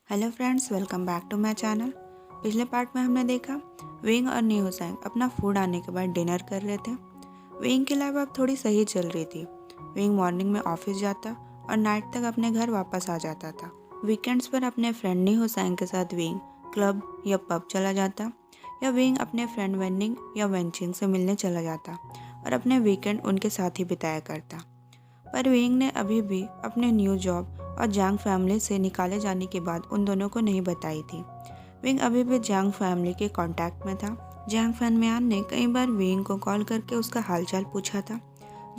Hello friends, welcome back to my channel. पिछले part में हमने देखा विंग और न्यूज़ैंग अपना फूड आने के बाद डिनर कर रहे थे। विंग की लाइफ अब थोड़ी सही चल रही थी। विंग मॉर्निंग में ऑफिस जाता और नाइट तक अपने घर वापस आ जाता था। वीकेंड्स पर अपने फ्रेंड न्यूज़ैंग के साथ विंग क्लब या पब चला जाता, या विंग अपने फ्रेंड वेनिंग या वेंचिंग से मिलने चला जाता और अपने वीकेंड उनके साथ ही बिताया करता। पर विंग ने अभी भी अपने न्यू जॉब और जांग फैमिली से निकाले जाने की बात उन दोनों को नहीं बताई थी। विंग अभी भी जांग फैमिली के कांटेक्ट में था। जांग फैनम्यान ने कई बार विंग को कॉल करके उसका हालचाल पूछा था।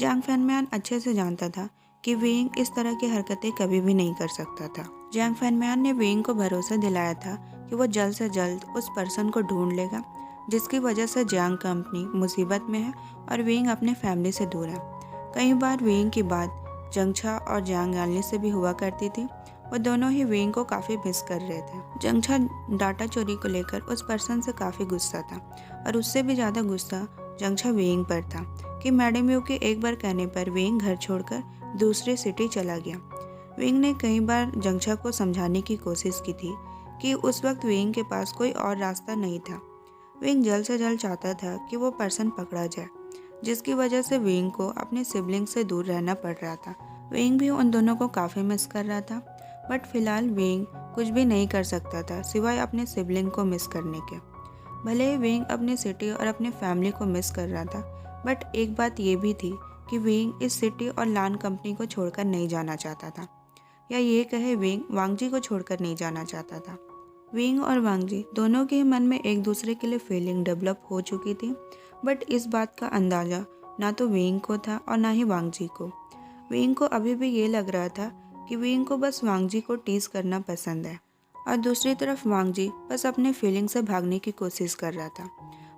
जांग फैनम्यान अच्छे से जानता था कि विंग इस तरह की हरकतें कभी भी नहीं कर सकता था। जांग फैनम्यान ने विंग को भरोसा दिलाया था कि वो जल्द से जल्द उस पर्सन को ढूंढ लेगा जिसकी वजह से जांग कंपनी मुसीबत में है और विंग अपने फैमिली से दूर है। कई बार विंग की बात जंगछा और जांग यानली से भी हुआ करती थी। वो दोनों ही विंग को काफ़ी मिस कर रहे थे। जंगछा डाटा चोरी को लेकर उस पर्सन से काफ़ी गुस्सा था और उससे भी ज़्यादा गुस्सा जंगछा विंग पर था कि मैडम यू के एक बार कहने पर विंग घर छोड़कर दूसरी सिटी चला गया। विंग ने कई बार जंगछा को समझाने की कोशिश की थी कि उस वक्त विंग के पास कोई और रास्ता नहीं था। विंग जल्द से जल्द चाहता था कि वो पर्सन पकड़ा जाए, जिसकी वजह से विंग को अपने सिबलिंग से दूर रहना पड़ रहा था। विंग भी उन दोनों को काफ़ी मिस कर रहा था, बट फिलहाल विंग कुछ भी नहीं कर सकता था सिवाय अपने सिबलिंग को मिस करने के। भले ही विंग अपनी सिटी और अपने फैमिली को मिस कर रहा था, बट एक बात ये भी थी कि विंग इस सिटी और लान कंपनी को छोड़कर नहीं जाना चाहता था, या ये कहे विंग वांगजी को छोड़कर नहीं जाना चाहता था। विंग और वांगजी दोनों के मन में एक दूसरे के लिए फीलिंग डेवलप हो चुकी थी, बट इस बात का अंदाज़ा ना तो विंग को था और ना ही वांगजी को। विंग को अभी भी ये लग रहा था कि विंग को बस वांगजी को टीज करना पसंद है, और दूसरी तरफ वांगजी बस अपने फीलिंग से भागने की कोशिश कर रहा था।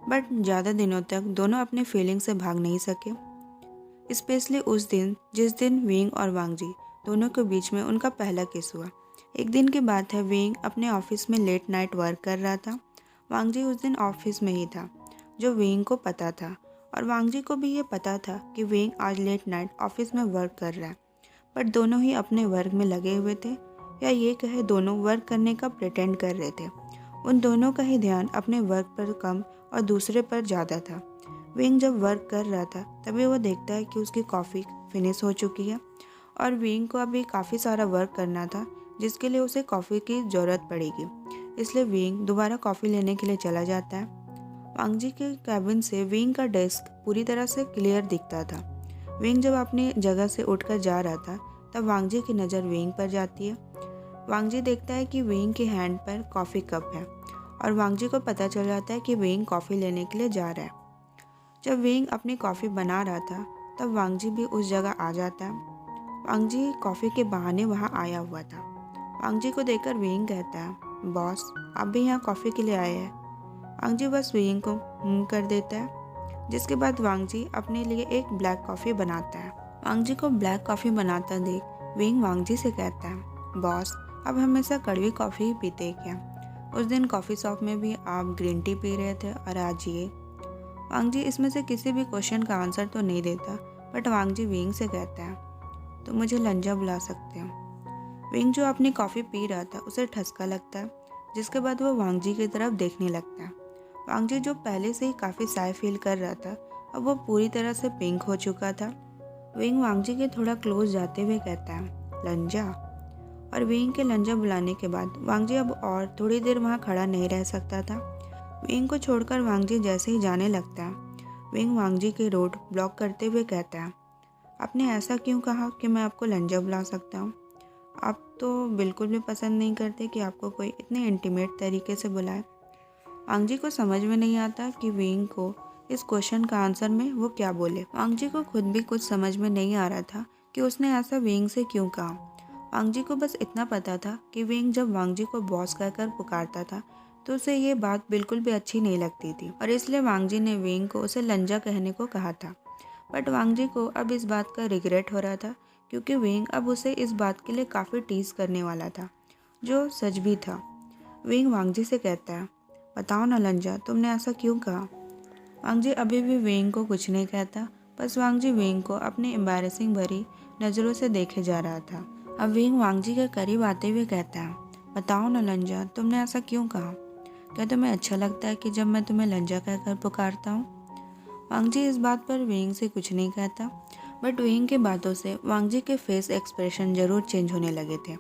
बट ज़्यादा दिनों तक दोनों अपने फीलिंग से भाग नहीं सके, स्पेशली उस दिन जिस दिन विंग और वांगजी दोनों के बीच में उनका पहला किस हुआ। एक दिन की बात है, विंग अपने ऑफिस में लेट नाइट वर्क कर रहा था। वांगजी उस दिन ऑफिस में ही था, जो विंग को पता था, और वांगजी को भी ये पता था कि विंग आज लेट नाइट ऑफिस में वर्क कर रहा है। बट दोनों ही अपने वर्क में लगे हुए थे, या ये कहे दोनों वर्क करने का प्रिटेंड कर रहे थे। उन दोनों का ही ध्यान अपने वर्क पर कम और दूसरे पर ज़्यादा था। विंग जब वर्क कर रहा था तभी वो देखता है कि उसकी कॉफ़ी फिनिश हो चुकी है, और विंग को अभी काफ़ी सारा वर्क करना था जिसके लिए उसे कॉफ़ी की ज़रूरत पड़ेगी। इसलिए विंग दोबारा कॉफ़ी लेने के लिए चला जाता है। वांगजी के कैबिन से विंग का डेस्क पूरी तरह से क्लियर दिखता था। विंग जब अपनी जगह से उठकर जा रहा था तब वांगजी की नज़र विंग पर जाती है। वांगजी देखता है कि विंग के हैंड पर कॉफ़ी कप है, और वांगजी को पता चल जाता है कि विंग कॉफ़ी लेने के लिए जा रहा है। जब विंग अपनी कॉफ़ी बना रहा था तब वांगजी भी उस जगह आ जाता है। वांगजी कॉफ़ी के बहाने वहाँ आया हुआ था। वांगजी को देखकर विंग कहता है, बॉस आप भी यहाँ कॉफ़ी के लिए आए हैं। वांगजी बस विंग को कर देता है, जिसके बाद वांगजी अपने लिए एक ब्लैक कॉफ़ी बनाता है। वांगजी को ब्लैक कॉफ़ी बनाता देख विंग वांगजी से कहता है, बॉस अब हमेशा कड़वी कॉफ़ी ही पीते हैं क्या? उस दिन कॉफ़ी शॉप में भी आप ग्रीन टी पी रहे थे और आज ये। वांगजी इसमें से किसी भी क्वेश्चन का आंसर तो नहीं देता, बट वांगजी विंग से कहता है, तो मुझे लंजा बुला सकते हो। विंग जो अपनी कॉफ़ी पी रहा था उसे ठसका लगता है, जिसके बाद वो वांगजी की तरफ देखने लगता है। वांगजी जो पहले से ही काफ़ी साय फील कर रहा था, अब वो पूरी तरह से पिंक हो चुका था। विंग वांगजी के थोड़ा क्लोज जाते हुए कहता है, लंजा। और विंग के लंजा बुलाने के बाद वांगजी अब और थोड़ी देर वहाँ खड़ा नहीं रह सकता था। विंग को छोड़कर वांगजी जैसे ही जाने लगता है, विंग वांगजी के रोड ब्लॉक करते हुए कहता है, आपने ऐसा क्यों कहा कि मैं आपको लंजा बुला सकता हूँ? आप तो बिल्कुल भी पसंद नहीं करते कि आपको कोई इतने इंटीमेट तरीके से बुलाए। वांगजी को समझ में नहीं आता कि विंग को इस क्वेश्चन का आंसर में वो क्या बोले। वांगजी को खुद भी कुछ समझ में नहीं आ रहा था कि उसने ऐसा विंग से क्यों कहा। वांगजी को बस इतना पता था कि विंग जब वांगजी को बॉस कहकर पुकारता था तो उसे ये बात बिल्कुल भी अच्छी नहीं लगती थी, और इसलिए वांगजी ने विंग को उसे लंजा कहने को कहा था। बट वांगजी को अब इस बात का रिग्रेट हो रहा था, क्योंकि विंग अब उसे इस बात के लिए काफ़ी टीज करने वाला था, जो सच भी था। विंग वांगजी से कहता है, बताओ ना लंजा, तुमने ऐसा क्यों कहा? वांगजी अभी भी विंग को कुछ नहीं कहता, बस वांगजी विंग को अपनी एम्बैरेसिंग भरी नज़रों से देखे जा रहा था। अब विंग वांगजी के करीब आते हुए कहता है, बताओ ना लंजा, तुमने ऐसा क्यों कहा? क्या तुम्हें अच्छा लगता है कि जब मैं तुम्हें लंजा कहकर पुकारता हूँ? वांगजी इस बात पर वेइंग से कुछ नहीं कहता, बट वेइंग की बातों से वांगजी के फेस एक्सप्रेशन जरूर चेंज होने लगे थे।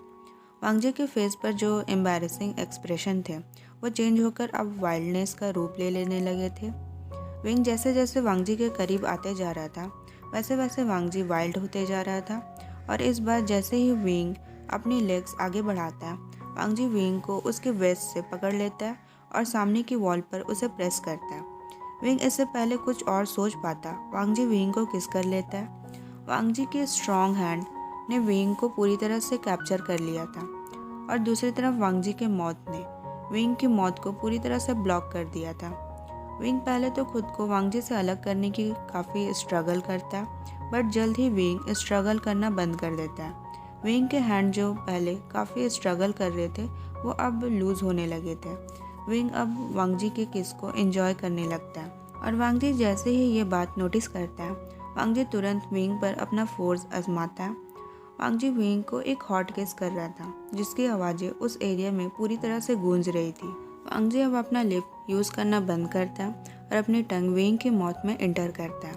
वांगजी के फेस पर जो एम्बैरेसिंग एक्सप्रेशन थे वो चेंज होकर अब वाइल्डनेस का रूप ले लेने लगे थे। वेइंग जैसे जैसे वांगजी के करीब आते जा रहा था वैसे वैसे वांगजी वाइल्ड होते जा रहा था, और इस बार जैसे ही वेइंग अपनी लेग्स आगे बढ़ाता है, वांगजी वेइंग को उसके वेस्ट से पकड़ लेता है और सामने की वॉल पर उसे प्रेस करता है। वेइंग इससे पहले कुछ और सोच पाता, वांगजी वेइंग को किस कर लेता है। वांगजी के स्ट्रॉन्ग हैंड ने वेइंग को पूरी तरह से कैप्चर कर लिया था, और दूसरी तरफ वांगजी के मौत ने वेइंग की मौत को पूरी तरह से ब्लॉक कर दिया था। वेइंग पहले तो खुद को वांगजी से अलग करने की काफ़ी स्ट्रगल करता है, बट जल्द ही वेइंग स्ट्रगल करना बंद कर देता है। वेइंग के हैंड जो पहले काफ़ी स्ट्रगल कर रहे थे वो अब लूज़ होने लगे थे। वेइंग अब वांगजी के किस को एंजॉय करने लगता है, और वांगजी जैसे ही ये बात नोटिस करता है, वांगजी तुरंत वेइंग पर अपना फोर्स आजमाता है। वांगजी वेइंग को एक हॉट किस कर रहा था जिसकी आवाज़ें उस एरिया में पूरी तरह से गूंज रही थी। वांगजी अब अपना लिप यूज़ करना बंद करता है और अपनी टंग वेइंग की मौत में एंटर करता है।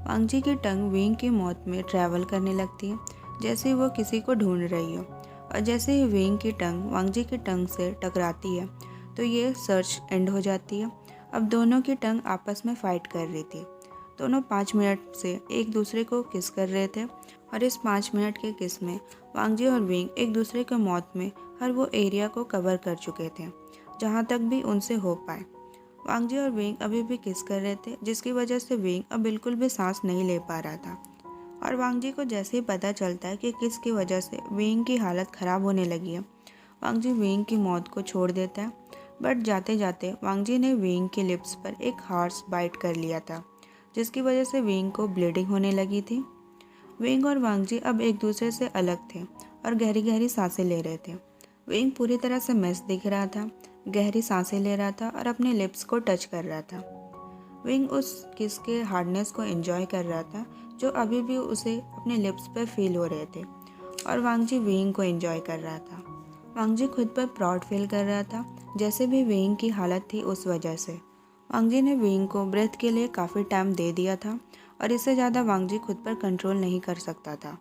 वांगजी की टंग वेइंग की मौत में ट्रैवल करने लगती है जैसे वो किसी को ढूंढ रही हो, और जैसे ही वेइंग की टंग वांगजी की टंग से टकराती है तो ये सर्च एंड हो जाती है। अब दोनों की टंग आपस में फाइट कर रही थी। दोनों 5 मिनट से एक दूसरे को किस कर रहे थे, और इस 5 मिनट के किस में वांगजी और वेइंग एक दूसरे के मौत में हर वो एरिया को कवर कर चुके थे जहाँ तक भी उनसे हो पाए। वांगजी और वेइंग अभी भी किस कर रहे थे जिसकी वजह से वेइंग अब बिल्कुल भी सांस नहीं ले पा रहा था, और वांगजी को जैसे ही पता चलता है कि किस की वजह से वेइंग की हालत ख़राब होने लगी है, वांगजी वेइंग की मौत को छोड़ देता है। बट जाते जाते वांगजी ने वेइंग के लिप्स पर एक हार्श बाइट कर लिया था जिसकी वजह से वेइंग को ब्लीडिंग होने लगी थी। वेइंग और वांगजी अब एक दूसरे से अलग थे और गहरी गहरी सांसें ले रहे थे। वेइंग पूरी तरह से मेस दिख रहा था, गहरी सांसें ले रहा था और अपने लिप्स को टच कर रहा था। वेइंग उस किस के हार्डनेस को एंजॉय कर रहा था जो अभी भी उसे अपने लिप्स पर फील हो रहे थे, और वांगजी वेइंग को एंजॉय कर रहा था। वांगजी खुद पर प्राउड फील कर रहा था जैसे भी वेइंग की हालत थी उस वजह से। वांगजी ने वेइंग को ब्रेथ के लिए काफ़ी टाइम दे दिया था, और इससे ज़्यादा वांगजी खुद पर कंट्रोल नहीं कर सकता था।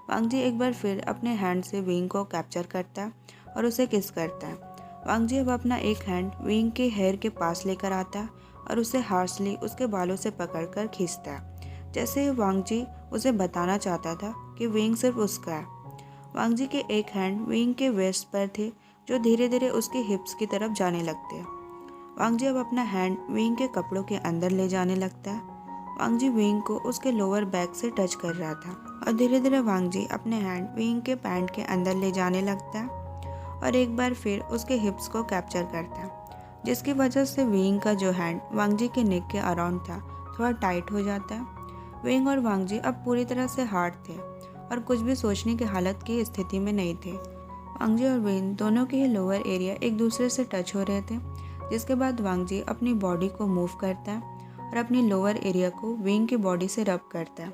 वांगजी एक बार फिर अपने हैंड से वेइंग को कैप्चर करता है और उसे किस करता है। वांगजी अब अपना एक हैंड वेइंग के हेयर के पास लेकर आता है और उसे हार्शली उसके बालों से पकड़कर खींचता है, जैसे वांगजी उसे बताना चाहता था कि वेइंग सिर्फ उसका है। वांगजी के एक हैंड वेइंग के वेस्ट पर थे जो धीरे धीरे उसकी हिप्स की तरफ जाने लगते हैं। वांगजी अब अपना हैंड वेइंग के कपड़ों के अंदर ले जाने लगता है। वांगजी वेइंग को उसके लोअर बैक से टच कर रहा था, और धीरे धीरे वांगजी अपने हैंड वेइंग के पैंट के अंदर ले जाने लगता है और एक बार फिर उसके हिप्स को कैप्चर करता है, जिसकी वजह से वेइंग का जो हैंड वांगजी के नेक के अराउंड था थोड़ा टाइट हो जाता है। वेइंग और वांगजी अब पूरी तरह से हार्ड थे और कुछ भी सोचने की हालत की स्थिति में नहीं थे। वांगजी और वेइंग दोनों के ही लोअर एरिया एक दूसरे से टच हो रहे थे, जिसके बाद वांगजी अपनी बॉडी को मूव करता है और अपनी लोअर एरिया को वेइंग की बॉडी से रब करता है,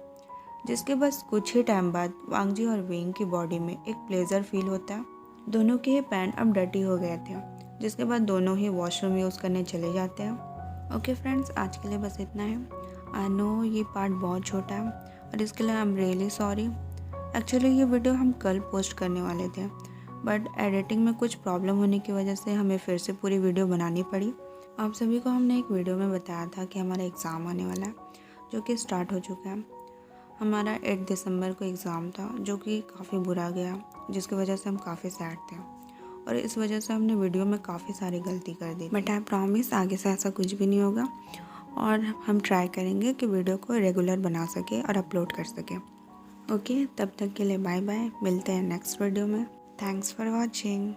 जिसके बस कुछ ही टाइम बाद वांगजी और वेइंग की बॉडी में एक प्लेजर फील होता है। दोनों के ही पैंट अब डर्टी हो गए थे, जिसके बाद दोनों ही वॉशरूम यूज़ करने चले जाते हैं। ओके फ्रेंड्स, आज के लिए बस इतना है। आई नो ये पार्ट बहुत छोटा है और इसके लिए I am really sorry. Actually ये वीडियो हम कल पोस्ट करने वाले थे, बट एडिटिंग में कुछ प्रॉब्लम होने की वजह से हमें फिर से पूरी वीडियो बनानी पड़ी। आप सभी को हमने एक वीडियो में बताया था कि हमारा एग्ज़ाम आने वाला है, जो कि स्टार्ट हो चुका है। हमारा 8 दिसंबर को एग्ज़ाम था, जो कि काफ़ी बुरा गया, जिसकी वजह से हम काफ़ी सैड थे, और इस वजह से हमने वीडियो में काफ़ी सारी गलती कर दी। बट आई प्रॉमिस आगे से ऐसा कुछ भी नहीं होगा, और हम ट्राई करेंगे कि वीडियो को रेगुलर बना सके और अपलोड कर सके। ओके, तब तक के लिए बाय बाय, मिलते हैं नेक्स्ट वीडियो में। Thanks for watching.